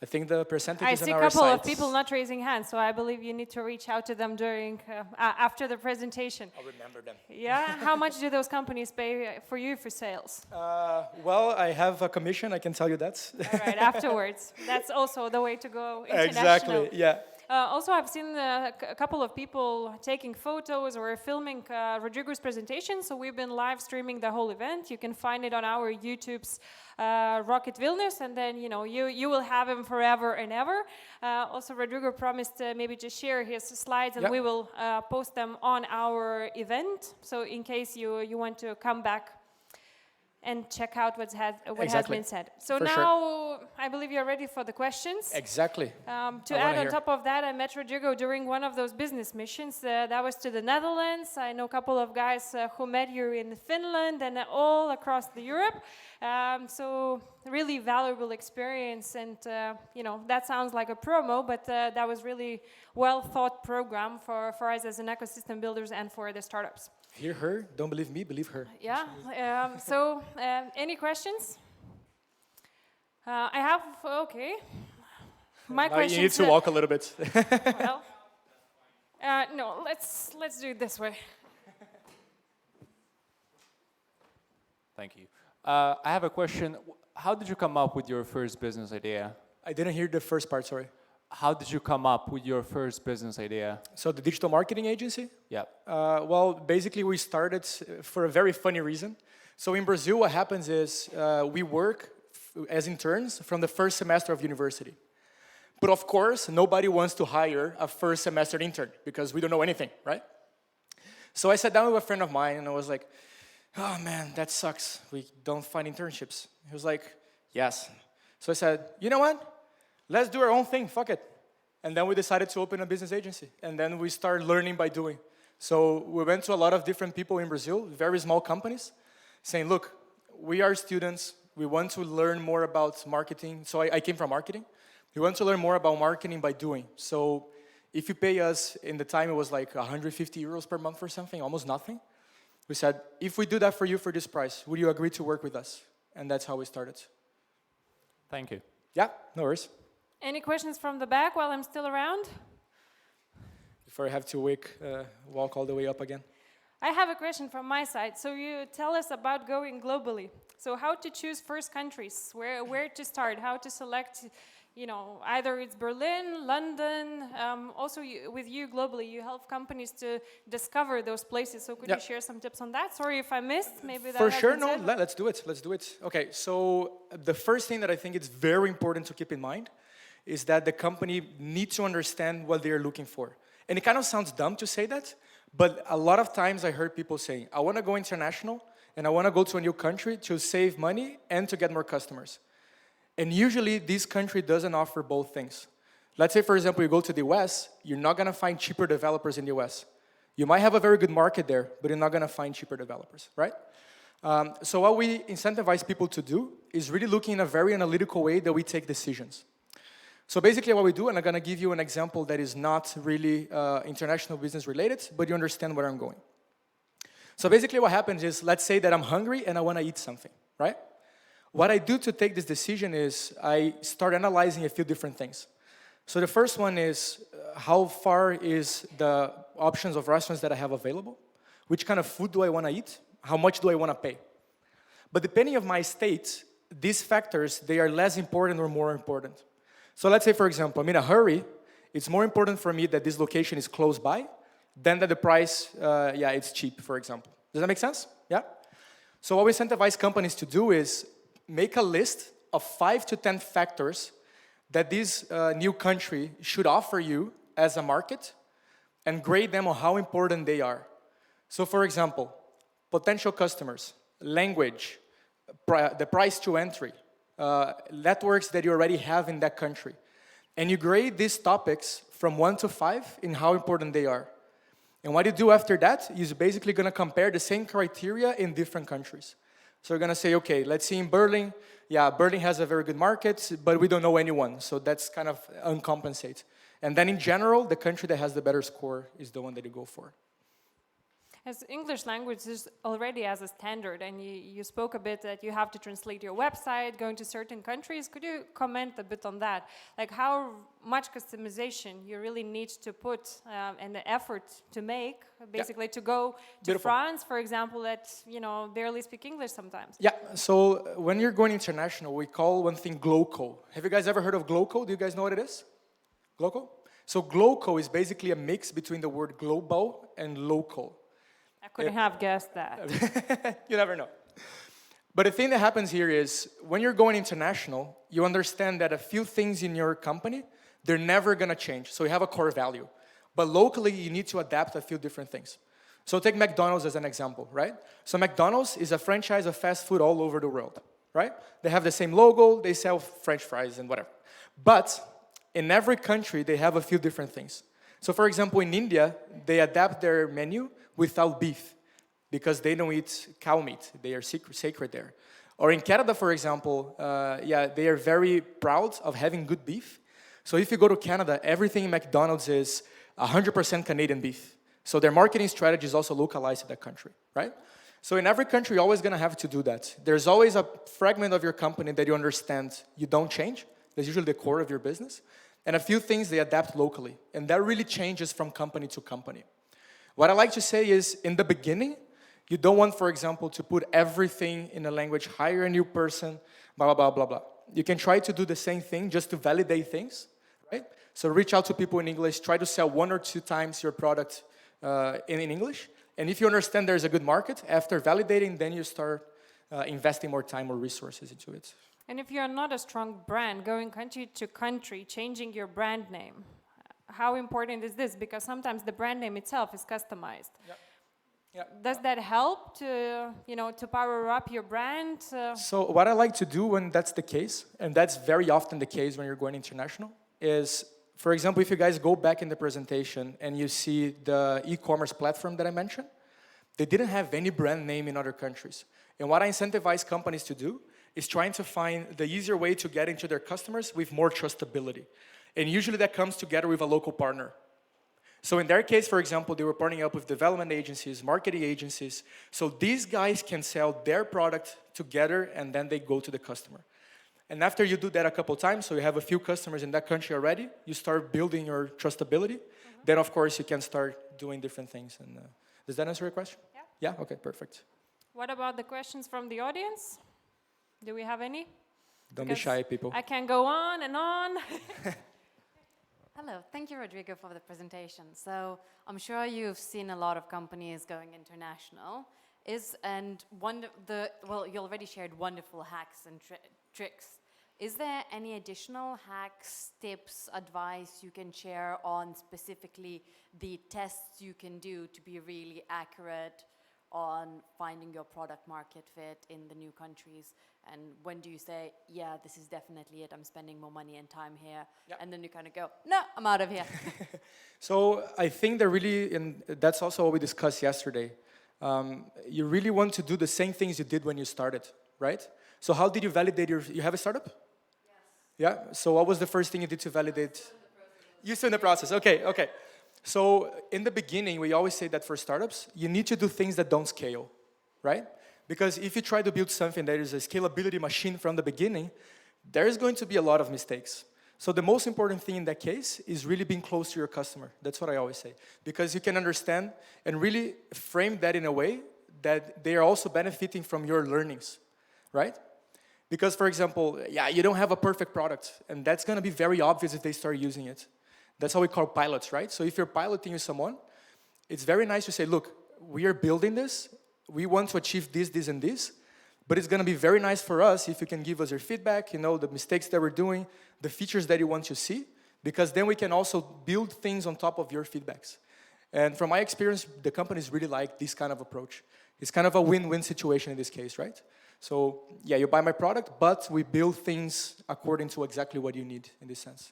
I think the percentage I is on see a our couple side. of people not raising hands, so I believe you need to reach out to them during after the presentation. I'll remember them. Yeah, how much do those companies pay for you for sales? Well, I have a commission, I can tell you that. All right, afterwards. That's also the way to go international. Exactly, yeah. Also, I've seen a couple of people taking photos or filming Rodrigo's presentation, so we've been live streaming the whole event. You can find it on our YouTube's Rocket Vilnius, and then you will have him forever and ever. Also, Rodrigo promised maybe to share his slides, and we will post them on our event. So in case you want to come back and check out what has been said. So now I believe you're ready for the questions. Exactly. To add on top of that, I met Rodrigo during one of those business missions. That was to the Netherlands. I know a couple of guys who met you in Finland and all across Europe. So really valuable experience, and that sounds like a promo, but that was really well thought program for us as an ecosystem builders and for the startups. Hear her, don't believe me, believe her. Yeah, any questions? I have, okay. My question. You need to walk a little bit. Well, no, let's do it this way. Thank you. I have a question. How did you come up with your first business idea? I didn't hear the first part, sorry. how did you come up with your first business idea? So the digital marketing agency? Yeah. Well, basically we started for a very funny reason. So in Brazil, what happens is we work as interns from the first semester of university. But of course, nobody wants to hire a first semester intern because we don't know anything, right? So I sat down with a friend of mine and I was like, oh man, that sucks. We don't find internships. He was like, yes. So I said, you know what? Let's do our own thing, fuck it. And then we decided to open a business agency. And then we started learning by doing. So we went to a lot of different people in Brazil, very small companies, saying, look, we are students. We want to learn more about marketing. So I came from marketing. We want to learn more about marketing by doing. So if you pay us, in the time it was like 150 euros per month or something, almost nothing. We said, if we do that for you for this price, would you agree to work with us? And that's how we started. Thank you. Yeah, no worries. Any questions from the back while I'm still around? Before I have to walk all the way up again. I have a question from my side. So you tell us about going globally. So how to choose first countries, where to start, how to select, you know, either it's Berlin, London, also with uGlobally, you help companies to discover those places. So could you share some tips on that? Sorry if I missed, maybe that For sure, no, said. let's do it, let's do it. Okay, so the first thing that I think is very important to keep in mind is that the company needs to understand what they're looking for. And it kind of sounds dumb to say that, but a lot of times I heard people saying, I want to go international and I want to go to a new country to save money and to get more customers. And usually this country doesn't offer both things. Let's say, for example, you go to the US, you're not going to find cheaper developers in the US. You might have a very good market there, but you're not going to find cheaper developers, right? So what we incentivize people to do is really looking in a very analytical way that we take decisions. So basically what we do, and I'm going to give you an example that is not really international business related, but you understand where I'm going. So basically what happens is, let's say that I'm hungry and I want to eat something, right? What I do to take this decision is I start analyzing a few different things. So the first one is how far is the options of restaurants that I have available? Which kind of food do I want to eat? How much do I want to pay? But depending on my state, these factors, they are less important or more important. So let's say, for example, I'm in a hurry. It's more important for me that this location is close by than that the price, it's cheap, for example. Does that make sense? Yeah? So what we incentivize companies to do is make a list of 5 to 10 factors that this new country should offer you as a market and grade them on how important they are. So for example, potential customers, language, the price to entry, networks that you already have in that country. And you grade these topics from 1 to 5 in how important they are. And what you do after that is basically going to compare the same criteria in different countries. So you're going to say, okay, let's see in Berlin. Yeah, Berlin has a very good market, but we don't know anyone. So that's kind of uncompensated. And then in general, the country that has the better score is the one that you go for. As English language is already as a standard, and you spoke a bit that you have to translate your website, going to certain countries. Could you comment a bit on that? Like how much customization you really need to put and the effort to make, basically to go to France, for example, that barely speak English sometimes. Yeah, so when you're going international, we call one thing GLOCO. Have you guys ever heard of GLOCO? Do you guys know what it is? GLOCO? So GLOCO is basically a mix between the word global and local. I couldn't have guessed that. You never know. But the thing that happens here is, when you're going international, you understand that a few things in your company, they're never going to change. So you have a core value. But locally, you need to adapt a few different things. So take McDonald's as an example, right? So McDonald's is a franchise of fast food all over the world, right? They have the same logo, they sell French fries and whatever. But in every country, they have a few different things. So for example, in India, they adapt their menu without beef, because they don't eat cow meat. They are sacred there. Or in Canada, for example, they are very proud of having good beef. So if you go to Canada, everything in McDonald's is 100% Canadian beef. So their marketing strategy is also localized to that country, right? So in every country, you're always going to have to do that. There's always a fragment of your company that you understand you don't change. That's usually the core of your business. And a few things they adapt locally. And that really changes from company to company. What I like to say is, in the beginning, you don't want, for example, to put everything in a language, hire a new person, blah, blah, blah, blah, blah. You can try to do the same thing just to validate things, right? So reach out to people in English, try to sell 1 or 2 times your product in English. And if you understand there's a good market, after validating, then you start investing more time or resources into it. And if you're not a strong brand, going country to country, changing your brand name, how important is this? Because sometimes the brand name itself is customized. Does that help to, to power up your brand? So what I like to do when that's the case, and that's very often the case when you're going international, is, for example, if you guys go back in the presentation and you see the e-commerce platform that I mentioned, they didn't have any brand name in other countries. And what I incentivize companies to do is trying to find the easier way to get into their customers with more trustability. And usually that comes together with a local partner. So in their case, for example, they were partnering up with development agencies, marketing agencies. So these guys can sell their product together and then they go to the customer. And after you do that a couple times, so you have a few customers in that country already, you start building your trustability. Then of course you can start doing different things. And does that answer your question? Yeah? Okay, perfect. What about the questions from the audience? Do we have any? Don't be shy, people. I can go on and on. Hello, thank you, Rodrigo, for the presentation. So I'm sure you've seen a lot of companies going international. You already shared wonderful hacks and tricks. Is there any additional hacks, tips, advice you can share on specifically the tests you can do to be really accurate on finding your product market fit in the new countries? And when do you say, yeah, this is definitely it, I'm spending more money and time here, and then you kind of go, no, I'm out of here. So I think that really, and that's also what we discussed yesterday, you really want to do the same things you did when you started, right? So how did you validate you have a startup? Yes. Yeah, so what was the first thing you did to validate? You're still in the process, okay. So in the beginning, we always say that for startups, you need to do things that don't scale, right? Because if you try to build something that is a scalability machine from the beginning, there is going to be a lot of mistakes. So the most important thing in that case is really being close to your customer. That's what I always say. Because you can understand and really frame that in a way that they are also benefiting from your learnings, right? Because, for example, you don't have a perfect product, and that's going to be very obvious if they start using it. That's how we call pilots, right? So if you're piloting with someone, it's very nice to say, look, we are building this. We want to achieve this, this, and this. But it's going to be very nice for us if you can give us your feedback, the mistakes that we're doing, the features that you want to see, because then we can also build things on top of your feedbacks. And from my experience, the companies really like this kind of approach. It's kind of a win-win situation in this case, right? So, you buy my product, but we build things according to exactly what you need in this sense.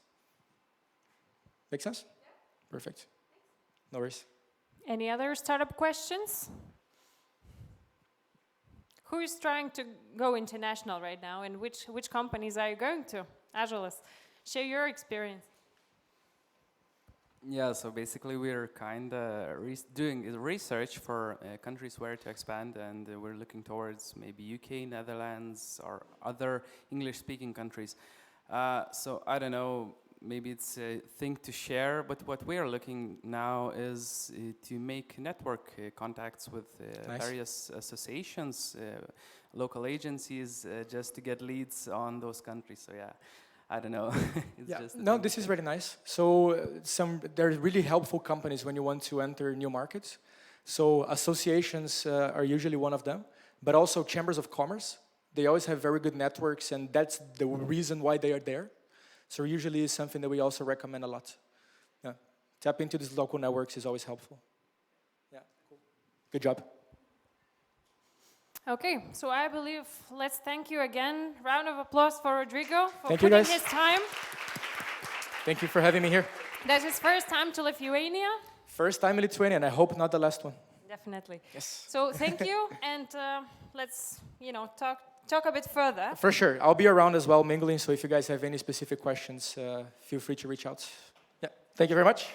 Make sense? Yeah. Perfect. No worries. Any other startup questions? Who is trying to go international right now, and which companies are you going to? Agilis, share your experience. Yeah, so basically we're kind of doing research for countries where to expand, and we're looking towards maybe UK, Netherlands, or other English-speaking countries. So I don't know, maybe it's a thing to share, but what we are looking now is to make network contacts with various associations, local agencies, just to get leads on those countries. So I don't know. No, this is really nice. So there are really helpful companies when you want to enter new markets. So associations are usually one of them, but also chambers of commerce. They always have very good networks, and that's the reason why they are there. So usually it's something that we also recommend a lot. Yeah. Tap into these local networks is always helpful. Yeah, cool. Good job. Okay, so I believe, let's thank you again. Round of applause for Rodrigo for thank you, putting guys. his time. Thank you for having me here. That's his first time to Lithuania. First time in Lithuania, and I hope not the last one. Definitely. Yes. So thank you, and let's talk a bit further. For sure. I'll be around as well, mingling, so if you guys have any specific questions, feel free to reach out. Yeah. Thank you very much.